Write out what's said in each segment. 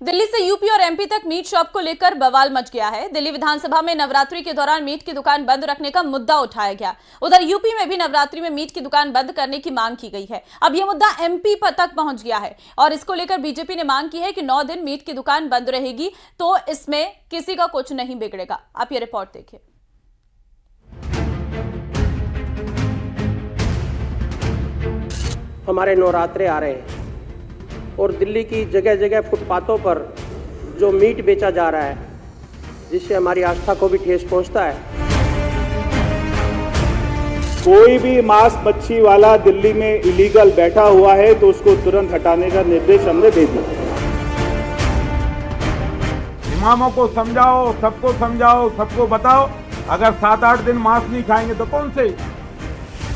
दिल्ली से यूपी और एमपी तक मीट शॉप को लेकर बवाल मच गया है। दिल्ली विधानसभा में नवरात्रि के दौरान मीट की दुकान बंद रखने का मुद्दा उठाया गया। उधर यूपी में भी नवरात्रि में मीट की दुकान बंद करने की मांग की गई है। अब यह मुद्दा एमपी तक पहुंच गया है और इसको लेकर बीजेपी ने मांग की है कि 9 दिन मीट की दुकान बंद रहेगी, तो इसमें किसी का कुछ नहीं बिगड़ेगा। आप ये रिपोर्ट देखिए। हमारे नवरात्रे आ रहे हैं और दिल्ली की जगह जगह फुटपाथों पर जो मीट बेचा जा रहा है, जिससे हमारी आस्था को भी ठेस पहुंचता है। कोई भी मांस मच्छी वाला दिल्ली में इलीगल बैठा हुआ है तो उसको तुरंत हटाने का निर्देश हमने दे दिया। इमामों को समझाओ, सबको बताओ, अगर 7-8 दिन मांस नहीं खाएंगे तो कौन से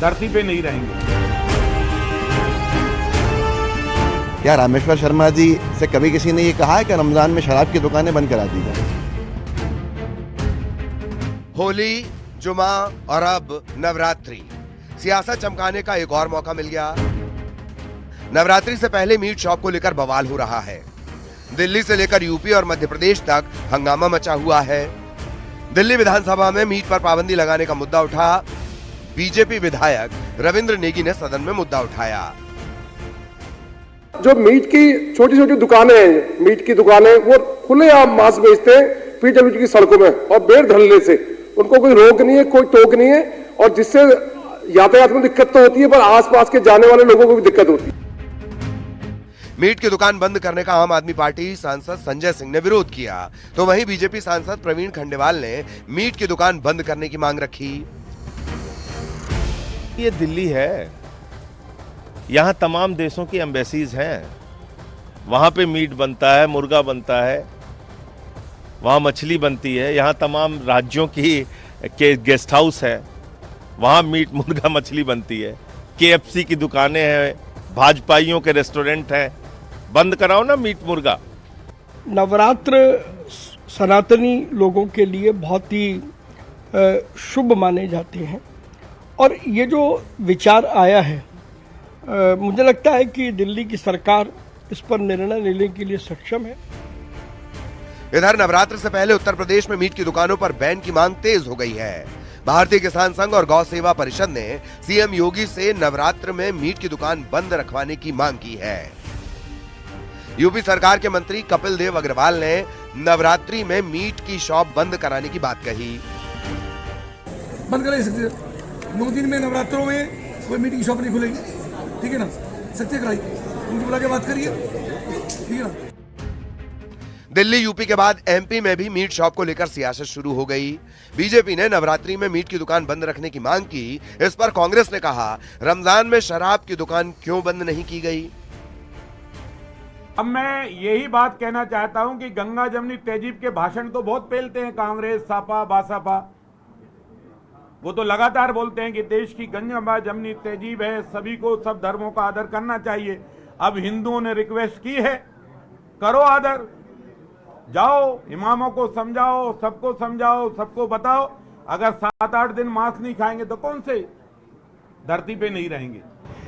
धरती पे नहीं रहेंगे। क्या रामेश्वर शर्मा जी से कभी किसी ने ये कहा है कि रमजान में शराब की दुकानें बंद करा दी जाए? होली, जुमा और अब नवरात्रि, सियासत चमकाने का एक और मौका मिल गया। नवरात्रि से पहले मीट शॉप को लेकर बवाल हो रहा है। दिल्ली से लेकर यूपी और मध्य प्रदेश तक हंगामा मचा हुआ है। दिल्ली विधानसभा में मीट पर पाबंदी लगाने का मुद्दा उठा। बीजेपी विधायक रविंद्र नेगी ने सदन में मुद्दा उठाया। जो मीट की छोटी छोटी दुकानें हैं, मीट की दुकानें, वो खुलेआम मांस बेचते हैं पीडब्ल्यूडी की सड़कों में और बेर धरने से उनको कोई रोक नहीं है, कोई टोक नहीं है, और जिससे यातायात में दिक्कत तो होती है पर आसपास के जाने वाले लोगों को भी दिक्कत होती है। मीट की दुकान बंद करने का आम आदमी पार्टी सांसद संजय सिंह ने विरोध किया, तो वहीं बीजेपी सांसद प्रवीण खंडेवाल ने मीट की दुकान बंद करने की मांग रखी। ये दिल्ली है, यहाँ तमाम देशों की एम्बेसीज हैं। वहाँ पे मीट बनता है, मुर्गा बनता है, वहाँ मछली बनती है। यहाँ तमाम राज्यों के गेस्ट हाउस है, वहाँ मीट, मुर्गा, मछली बनती है। KFC की दुकानें हैं, भाजपाइयों के रेस्टोरेंट हैं। बंद कराओ ना मीट मुर्गा। नवरात्र सनातनी लोगों के लिए बहुत ही शुभ माने जाते हैं और ये जो विचार आया है, मुझे लगता है कि दिल्ली की सरकार इस पर निर्णय लेने के लिए सक्षम है। इधर नवरात्र से पहले उत्तर प्रदेश में मीट की दुकानों पर बैन की मांग तेज हो गई है। भारतीय किसान संघ और गौ सेवा परिषद ने सीएम योगी से नवरात्र में मीट की दुकान बंद रखवाने की मांग की है। यूपी सरकार के मंत्री कपिल देव अग्रवाल ने नवरात्रि में मीट की शॉप बंद कराने की बात कही। बंद करा सकते 9 दिन में नवरात्रों में कोई मीट की शॉप नहीं खुलेगी, ठीक है ना। सत्य कराई, उनको बुला के बात करिए, ठीक है ना। दिल्ली यूपी के बाद एमपी में भी मीट शॉप को लेकर सियासत शुरू हो गई। बीजेपी ने नवरात्रि में मीट की दुकान बंद रखने की मांग की। इस पर कांग्रेस ने कहा, रमजान में शराब की दुकान क्यों बंद नहीं की गई। अब मैं यही बात कहना चाहता हूं कि गंगा जमनी तहजीब के भाषण तो बहुत पेलते हैं कांग्रेस, सापा, बासपा। वो तो लगातार बोलते हैं कि देश की गंगा जमनी तहजीब है, सभी को सब धर्मों का आदर करना चाहिए। अब हिंदुओं ने रिक्वेस्ट की है, करो आदर, जाओ इमामों को समझाओ, सबको बताओ, अगर 7-8 दिन मांस नहीं खाएंगे तो कौन से धरती पे नहीं रहेंगे।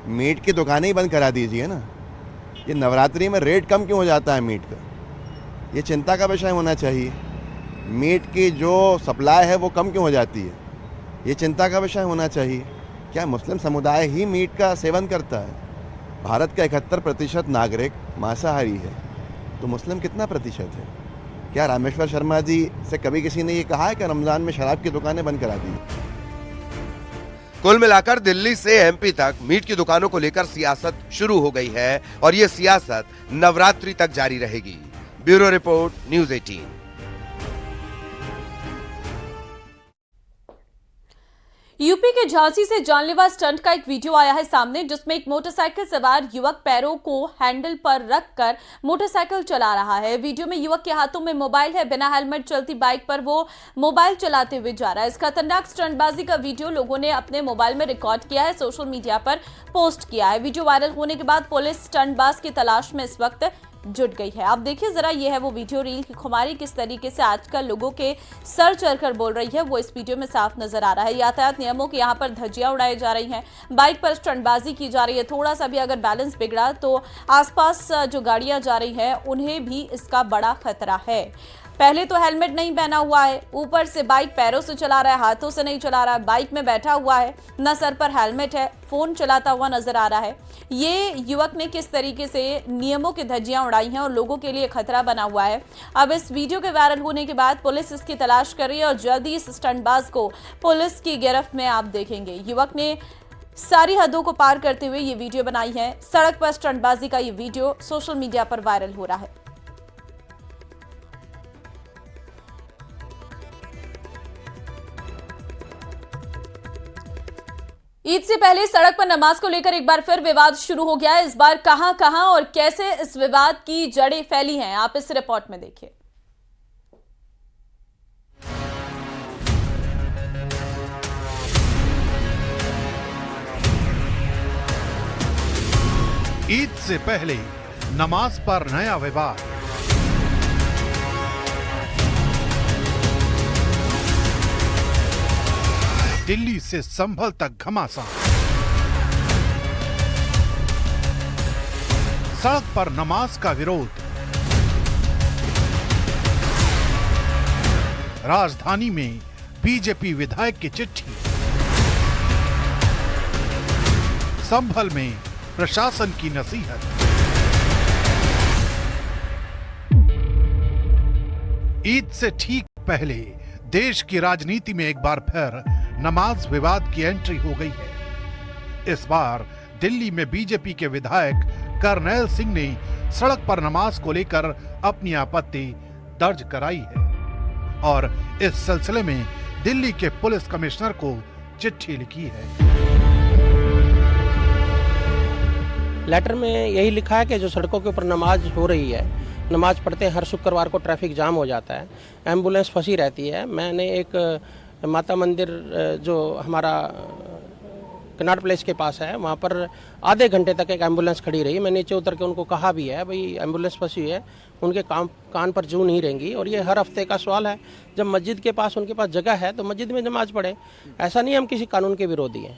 मीट की दुकानें ही बंद करा दीजिए ना। ये नवरात्रि में रेट कम क्यों हो जाता है मीट का? ये चिंता का विषय होना चाहिए। मीट की जो सप्लाई है वो कम क्यों हो जाती है? ये चिंता का विषय होना चाहिए। क्या मुस्लिम समुदाय ही मीट का सेवन करता है? भारत का 71% नागरिक मांसाहारी है, तो मुस्लिम कितना प्रतिशत है? क्या रामेश्वर शर्मा जी से कभी किसी ने ये कहा है कि रमजान में शराब की दुकानें बंद करा दी? कुल मिलाकर दिल्ली से एमपी तक मीट की दुकानों को लेकर सियासत शुरू हो गई है और ये सियासत नवरात्रि तक जारी रहेगी। Bureau report, news 18। यूपी के झांसी से जानलेवा स्टंट का एक वीडियो आया है सामने, जिसमें एक मोटरसाइकिल सवार युवक पैरों को हैंडल पर रखकर मोटरसाइकिल चला रहा है। वीडियो में युवक के हाथों में मोबाइल है, बिना हेलमेट चलती बाइक पर वो मोबाइल चलाते हुए जा रहा है। इस खतरनाक स्टंटबाजी का वीडियो लोगों ने अपने मोबाइल में रिकॉर्ड किया है, सोशल मीडिया पर पोस्ट किया है। वीडियो वायरल होने के बाद पुलिस स्टंटबाज की तलाश में इस वक्त जुट गई है। आप देखिए जरा, ये है वो वीडियो रील की खुमारी किस तरीके से आजकल लोगों के सर चढ़कर बोल रही है, वो इस वीडियो में साफ नजर आ रहा है। यातायात नियमों की यहाँ पर धज्जियां उड़ाई जा रही हैं, बाइक पर स्टंटबाजी की जा रही है। थोड़ा सा भी अगर बैलेंस बिगड़ा तो आसपास जो गाड़ियां जा रही हैं उन्हें भी इसका बड़ा खतरा है। पहले तो हेलमेट नहीं पहना हुआ है, ऊपर से बाइक पैरों से चला रहा है, हाथों से नहीं चला रहा है, बाइक में बैठा हुआ है, न सर पर हेलमेट है, फोन चलाता हुआ नजर आ रहा है। ये युवक ने किस तरीके से नियमों की धज्जियां उड़ाई हैं और लोगों के लिए खतरा बना हुआ है। अब इस वीडियो के वायरल होने के बाद पुलिस इसकी तलाश कर रही है और जल्दी इस स्टंटबाज को पुलिस की गिरफ्त में आप देखेंगे। युवक ने सारी हदों को पार करते हुए ये वीडियो बनाई है। सड़क पर स्टंटबाजी का ये वीडियो सोशल मीडिया पर वायरल हो रहा है। ईद से पहले सड़क पर नमाज को लेकर एक बार फिर विवाद शुरू हो गया है। इस बार कहां और कैसे इस विवाद की जड़ें फैली हैं, आप इस रिपोर्ट में देखिए। ईद से पहले नमाज पर नया विवाद। दिल्ली से संभल तक घमासान। सड़क पर नमाज का विरोध। राजधानी में बीजेपी विधायक की चिट्ठी। संभल में प्रशासन की नसीहत। ईद से ठीक पहले देश की राजनीति में एक बार फिर नमाज विवाद की एंट्री हो गई है। इस बार दिल्ली में बीजेपी के विधायक करनैल सिंह ने सड़क पर नमाज को लेकर अपनी आपत्ति दर्ज कराई है और इस सिलसिले में दिल्ली के पुलिस कमिश्नर को चिट्ठी लिखी है। लेटर में यही लिखा है कि जो सड़कों के ऊपर नमाज हो रही है, नमाज पढ़ते हर शुक्रवार को ट्रैफिक जाम हो जाता है, एम्बुलेंस फंसी रहती है। मैंने एक माता मंदिर जो हमारा कनाट प्लेस के पास है, वहाँ पर आधे घंटे तक एक एम्बुलेंस खड़ी रही। मैं नीचे उतर के उनको कहा भी है, भाई एम्बुलेंस फंसी है, उनके कान पर जू नहीं रहेंगी। और ये हर हफ्ते का सवाल है, जब मस्जिद के पास उनके पास जगह है तो मस्जिद में नमाज पढ़े। ऐसा नहीं हम किसी कानून के विरोधी हैं,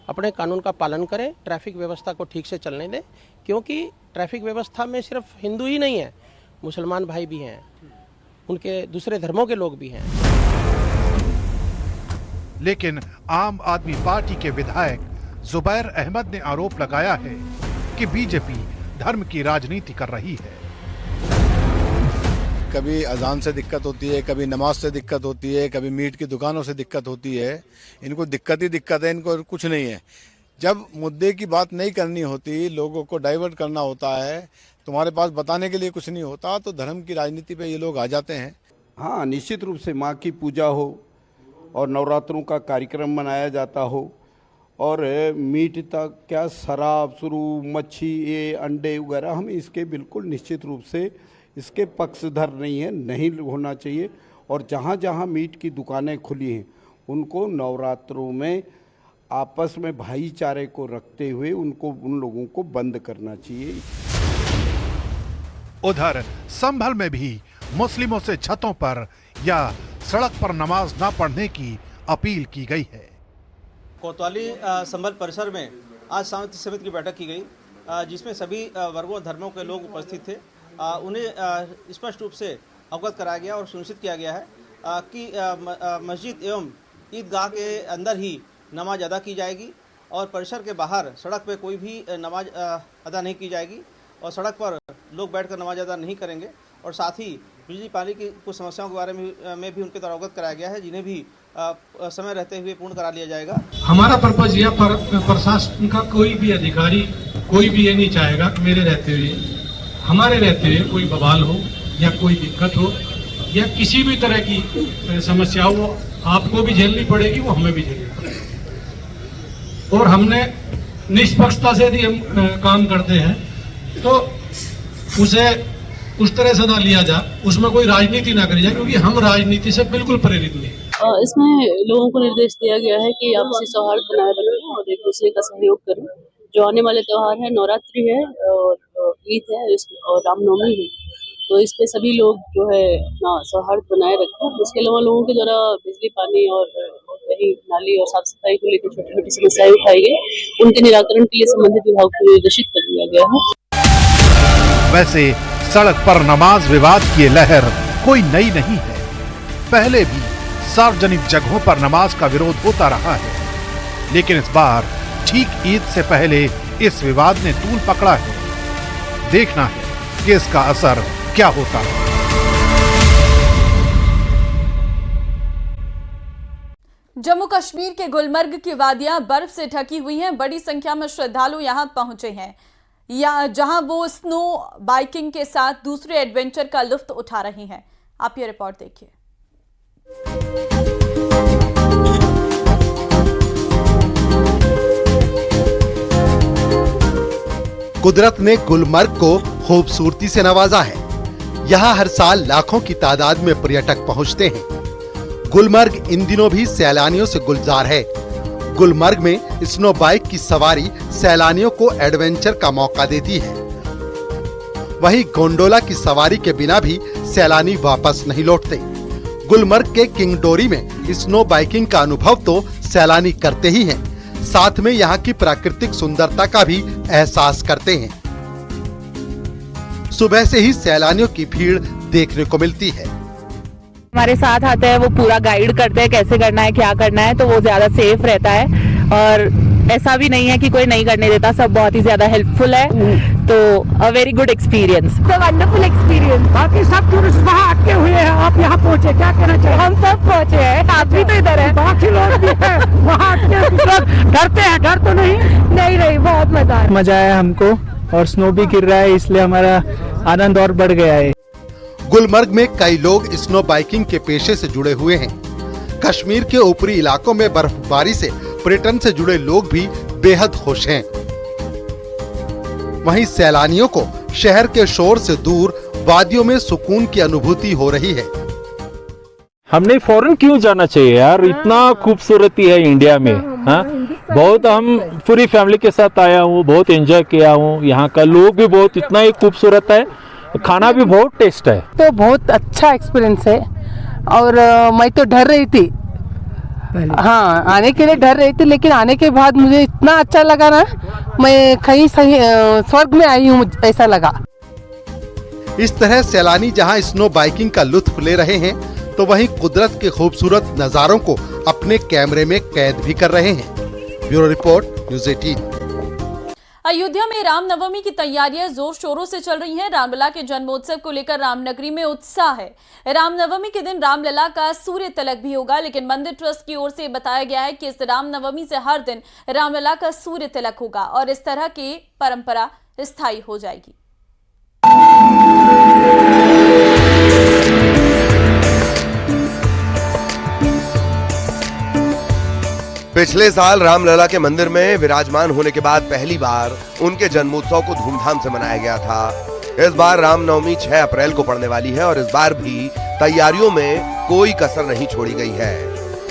अपने कानून का पालन करें, ट्रैफिक व्यवस्था को ठीक से चलने दें, क्योंकि ट्रैफिक व्यवस्था में सिर्फ हिंदू ही नहीं है, मुसलमान भाई भी हैं, उनके दूसरे धर्मों के लोग भी हैं। लेकिन आम आदमी पार्टी के विधायक जुबैर अहमद ने आरोप लगाया है कि बीजेपी धर्म की राजनीति कर रही है। कभी अजान से दिक्कत होती है, कभी नमाज से दिक्कत होती है, कभी मीट की दुकानों से दिक्कत होती है। इनको दिक्कत ही दिक्कत है, इनको कुछ नहीं है। जब मुद्दे की बात नहीं करनी होती, लोगों को डाइवर्ट करना होता है, तुम्हारे पास बताने के लिए कुछ नहीं होता, तो धर्म की राजनीति पे ये लोग आ जाते हैं। हाँ, निश्चित रूप से माँ की पूजा हो और नवरात्रों का कार्यक्रम मनाया जाता हो और मीट तक क्या शराब शुरू मच्छी ये अंडे वगैरह, हम इसके बिल्कुल निश्चित रूप से इसके पक्षधर नहीं है, नहीं होना चाहिए। और जहाँ जहाँ मीट की दुकानें खुली हैं उनको नवरात्रों में आपस में भाईचारे को रखते हुए उन लोगों को बंद करना चाहिए। उधर संभल में भी मुस्लिमों से छतों पर या सड़क पर नमाज न पढ़ने की अपील की गई है। कोतवाली संभल परिसर में आज शांति समिति की बैठक की गई, जिसमें सभी वर्गों और धर्मों के लोग उपस्थित थे। उन्हें स्पष्ट रूप से अवगत कराया गया और सुनिश्चित किया गया है कि मस्जिद एवं ईदगाह के अंदर ही नमाज अदा की जाएगी और परिसर के बाहर सड़क पर कोई भी नमाज अदा नहीं की जाएगी और सड़क पर लोग बैठकर नमाज अदा नहीं करेंगे। और साथ ही बिजली पानी की कुछ समस्याओं के बारे में भी उनके द्वारा अवगत कराया गया है, जिन्हें भी समय रहते हुए पूर्ण करा लिया जाएगा। हमारा पर्पज यह प्रशासन का कोई भी अधिकारी कोई भी ये नहीं चाहेगा कि मेरे रहते हुए हमारे रहते हुए कोई बवाल हो या कोई दिक्कत हो या किसी भी तरह की समस्या हो, वो आपको भी झेलनी पड़ेगी, वो हमें भी झेलनी पड़ेगी। और हमने निष्पक्षता से यदि हम काम करते हैं तो उसे उस तरह से ना लिया जाए, उसमें कोई राजनीति ना करी जाए, क्योंकि हम राजनीति से बिल्कुल प्रेरित नहीं। इसमें लोगों को निर्देश दिया गया है कि आपसी सौहार्द बनाए रखें और एक दूसरे का सहयोग करें। जो आने वाले त्योहार है, नवरात्रि है और ईद है और रामनवमी है, तो इस पे सभी लोग जो है अपना सौहार्द बनाए रखते हैं। उसके अलावा लोगों के द्वारा बिजली, पानी और वही नाली और साफ सफाई को लेकर छोटी छोटी समस्याएं उठाई गई, उनके निराकरण के लिए संबंधित विभाग को निर्देशित कर दिया गया है। वैसे सड़क पर नमाज विवाद की लहर कोई नई नहीं है। पहले भी सार्वजनिक जगहों पर नमाज का विरोध होता रहा है, लेकिन इस बार ठीक ईद से पहले इस विवाद ने तूल पकड़ा है। देखना है कि इसका असर क्या होता है। जम्मू कश्मीर के गुलमर्ग की वादियां बर्फ से ढकी हुई हैं। बड़ी संख्या में श्रद्धालु यहां पहुंचे हैं, जहां वो स्नो बाइकिंग के साथ दूसरे एडवेंचर का लुत्फ उठा रहे हैं। आप ये रिपोर्ट देखिए। कुदरत ने गुलमर्ग को खूबसूरती से नवाजा है। यहाँ हर साल लाखों की तादाद में पर्यटक पहुँचते हैं। गुलमर्ग इन दिनों भी सैलानियों से गुलजार है। गुलमर्ग में स्नो बाइक की सवारी सैलानियों को एडवेंचर का मौका देती है। वहीं गोंडोला की सवारी के बिना भी सैलानी वापस नहीं लौटते। गुलमर्ग के किंगडोरी में स्नो बाइकिंग का अनुभव तो सैलानी करते ही हैं, साथ में यहाँ की प्राकृतिक सुंदरता का भी एहसास करते हैं। सुबह से ही सैलानियों की भीड़ देखने को मिलती है। हमारे साथ आते हैं, वो पूरा गाइड करते हैं कैसे करना है, क्या करना है, तो वो ज्यादा सेफ रहता है और ऐसा भी नहीं है कि कोई नहीं करने देता। सब बहुत ही ज्यादा हेल्पफुल है, तो a very good experience, wonderful experience. बाकी सब टूरिस्ट वहाँ अटके हुए हैं, आप यहाँ पहुँचे, क्या कहना चाहिए? हम सब पहुँचे हैं, आप भी तो इधर है, बाकी लोग भी हैं वहाँ अटके। डरते हैं? डर तो नहीं? नहीं, बहुत मजा आया हमको, और स्नो भी गिर रहा है, इसलिए हमारा आनंद और बढ़ गया है। गुलमर्ग में कई लोग स्नो बाइकिंग के पेशे से जुड़े हुए हैं। कश्मीर के ऊपरी इलाकों में बर्फबारी से पर्यटन से जुड़े लोग भी बेहद खुश हैं। वहीं सैलानियों को शहर के शोर से दूर वादियों में सुकून की अनुभूति हो रही है। हमने फॉरेन क्यों जाना चाहिए यार, इतना खूबसूरती है इंडिया में। हाँ, बहुत, हम पूरी फैमिली के साथ आया हूँ, बहुत एंजॉय किया हूँ। यहाँ का लोग भी बहुत इतना ही खूबसूरत है, खाना भी बहुत टेस्ट है। तो बहुत अच्छा एक्सपीरियंस है, और मैं तो डर रही थी, हाँ आने के लिए डर रही थी, लेकिन आने के बाद मुझे इतना अच्छा लगा ना, मैं कहीं सही स्वर्ग में आई हूँ, ऐसा लगा। इस तरह सैलानी जहां स्नो बाइकिंग का लुत्फ ले रहे हैं, तो वहीं कुदरत के खूबसूरत नजारों को अपने कैमरे में कैद भी कर रहे हैं। Bureau report, news 18। अयोध्या में रामनवमी की तैयारियां जोर शोरों से चल रही हैं। रामलला के जन्मोत्सव को लेकर रामनगरी में उत्साह है। रामनवमी के दिन रामलला का सूर्य तिलक भी होगा, लेकिन मंदिर ट्रस्ट की ओर से बताया गया है कि इस रामनवमी से हर दिन रामलला का सूर्य तिलक होगा और इस तरह की परंपरा स्थायी हो जाएगी। पिछले साल रामलला के मंदिर में विराजमान होने के बाद पहली बार उनके जन्मोत्सव को धूमधाम से मनाया गया था। इस बार रामनवमी 6 अप्रैल को पड़ने वाली है और इस बार भी तैयारियों में कोई कसर नहीं छोड़ी गई है।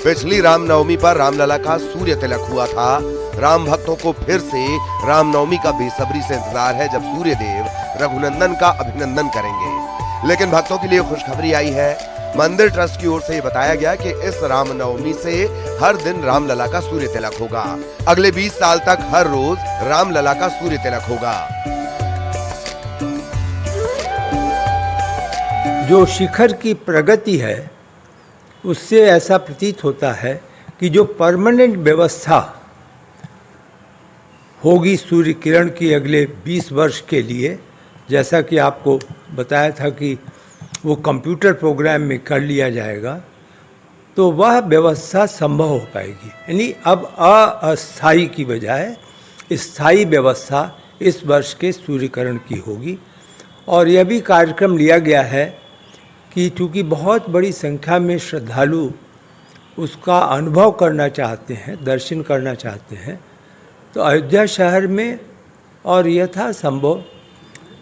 पिछली रामनवमी पर रामलला का सूर्य तिलक हुआ था। राम भक्तों को फिर से रामनवमी का बेसब्री से इंतजार है, जब सूर्य देव रघुनंदन का अभिनंदन करेंगे। लेकिन भक्तों के लिए खुशखबरी आई है। मंदिर ट्रस्ट की ओर से बताया गया कि इस रामनवमी से हर दिन रामलला का सूर्य तिलक होगा। अगले 20 साल तक हर रोज रामलला का सूर्य तिलक होगा। जो शिखर की प्रगति है, उससे ऐसा प्रतीत होता है कि जो परमानेंट व्यवस्था होगी सूर्य किरण की अगले 20 वर्ष के लिए, जैसा कि आपको बताया था कि वो कंप्यूटर प्रोग्राम में कर लिया जाएगा, तो वह व्यवस्था संभव हो पाएगी। यानी अब अस्थायी की बजाय स्थायी व्यवस्था इस वर्ष के सूर्यकिरण की होगी। और यह भी कार्यक्रम लिया गया है कि चूँकि बहुत बड़ी संख्या में श्रद्धालु उसका अनुभव करना चाहते हैं, दर्शन करना चाहते हैं, तो अयोध्या शहर में और यथासंभव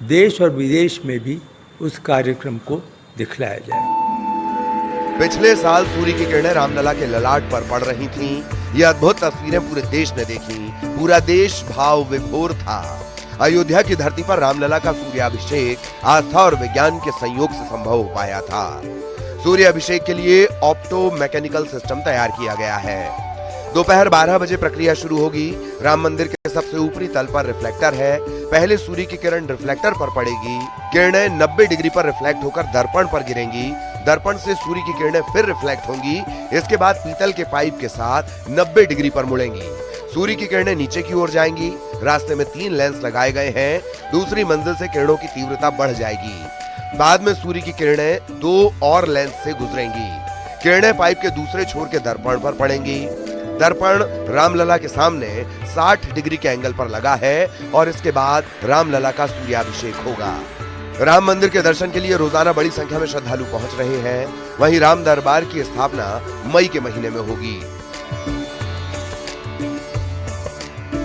देश और विदेश में भी उस कार्यक्रम को दिखलाया जाए। पिछले साल सूर्य की किरणें रामलला के ललाट पर पड़ रही थीं। ये अद्भुत तस्वीरें पूरे देश ने देखी। पूरा देश भाव विभोर था। अयोध्या की धरती पर रामलला का सूर्याभिषेक आस्था और विज्ञान के संयोग से संभव हो पाया था। सूर्याभिषेक के लिए ऑप्टो मैकेनिकल सिस्टम तैयार किया गया है। दोपहर 12 बजे प्रक्रिया शुरू होगी। राम मंदिर के सबसे ऊपरी तल पर रिफ्लेक्टर है। पहले सूर्य की किरण रिफ्लेक्टर पर पड़ेगी। किरणें 90 डिग्री पर रिफ्लेक्ट होकर दर्पण पर गिरेंगी। दर्पण से सूर्य की किरणें फिर रिफ्लेक्ट होंगी। इसके बाद पीतल के पाइप के साथ 90 डिग्री पर मुड़ेंगी। सूर्य की किरणें नीचे की ओर जाएंगी। रास्ते में 3 लेंस लगाए गए हैं। दूसरी मंजिल से किरणों की तीव्रता बढ़ जाएगी। बाद में सूर्य की किरणें 2 और लेंस से गुजरेंगी। किरणें पाइप के दूसरे छोर के दर्पण पर पड़ेंगी। दर्पण रामलला के सामने 60 डिग्री के एंगल पर लगा है और इसके बाद रामलला का सूर्याभिषेक होगा। राम मंदिर के दर्शन के लिए रोजाना बड़ी संख्या में श्रद्धालु पहुंच रहे हैं। वहीं राम दरबार की स्थापना मई के महीने में होगी।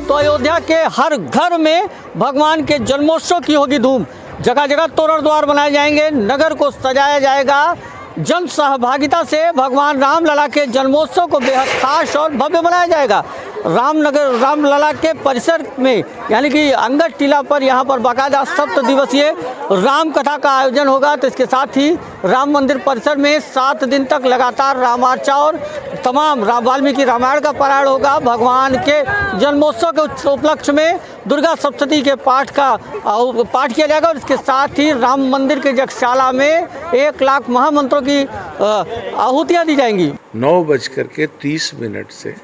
तो अयोध्या के हर घर में भगवान के जन्मोत्सव की होगी धूम। जगह जगह तोरण द्वार बनाए जाएंगे, नगर को सजाया जाएगा। जन सहभागिता से भगवान रामलला के जन्मोत्सव को बेहद खास और भव्य बनाया जाएगा। रामलला के परिसर में यानी कि अंगद टीला पर यहाँ पर बाकायदा 7 दिवसीय राम कथा का आयोजन होगा। तो इसके साथ ही राम मंदिर परिसर में 7 दिन तक लगातार रामार्चा और तमाम वाल्मीकि रामायण का पारायण होगा। भगवान के जन्मोत्सव के उपलक्ष्य में दुर्गा सप्तशती के पाठ किया जाएगा और इसके साथ ही राम मंदिर के यज्ञशाला में 1 लाख महामंत्रों की आहुतियाँ दी जाएंगी। 9:30 से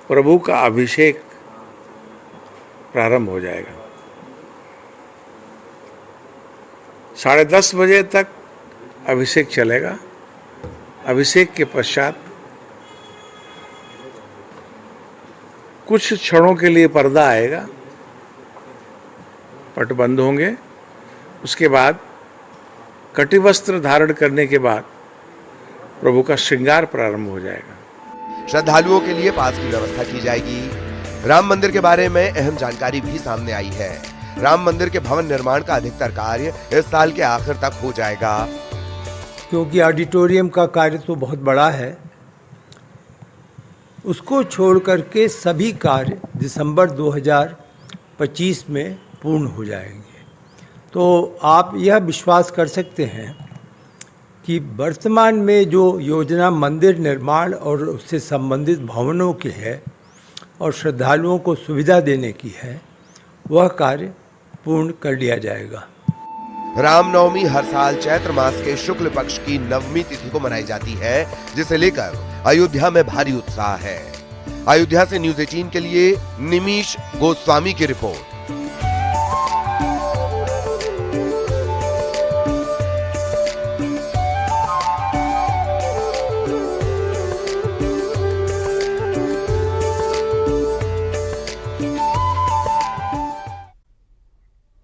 प्रभु का अभिषेक प्रारंभ हो जाएगा। 10:30 बजे तक अभिषेक चलेगा। अभिषेक के पश्चात कुछ क्षणों के लिए पर्दा आएगा, पट बंद होंगे। उसके बाद कटिवस्त्र धारण करने के बाद प्रभु का श्रृंगार प्रारंभ हो जाएगा। श्रद्धालुओं के लिए पास की व्यवस्था की जाएगी। राम मंदिर के बारे में अहम जानकारी भी सामने आई है। राम मंदिर के भवन निर्माण का अधिकतर कार्य इस साल के आखिर तक हो जाएगा। क्योंकि ऑडिटोरियम का कार्य तो बहुत बड़ा है, उसको छोड़ करके सभी कार्य दिसंबर 2025 में पूर्ण हो जाएंगे। तो आप यह विश्वास कर सकते हैं कि वर्तमान में जो योजना मंदिर निर्माण और उससे संबंधित भवनों की है और श्रद्धालुओं को सुविधा देने की है, वह कार्य पूर्ण कर लिया जाएगा। रामनवमी हर साल चैत्र मास के शुक्ल पक्ष की नवमी तिथि को मनाई जाती है, जिसे लेकर अयोध्या में भारी उत्साह है। अयोध्या से न्यूज़ 18 के लिए निमीश गोस्वामी की रिपोर्ट।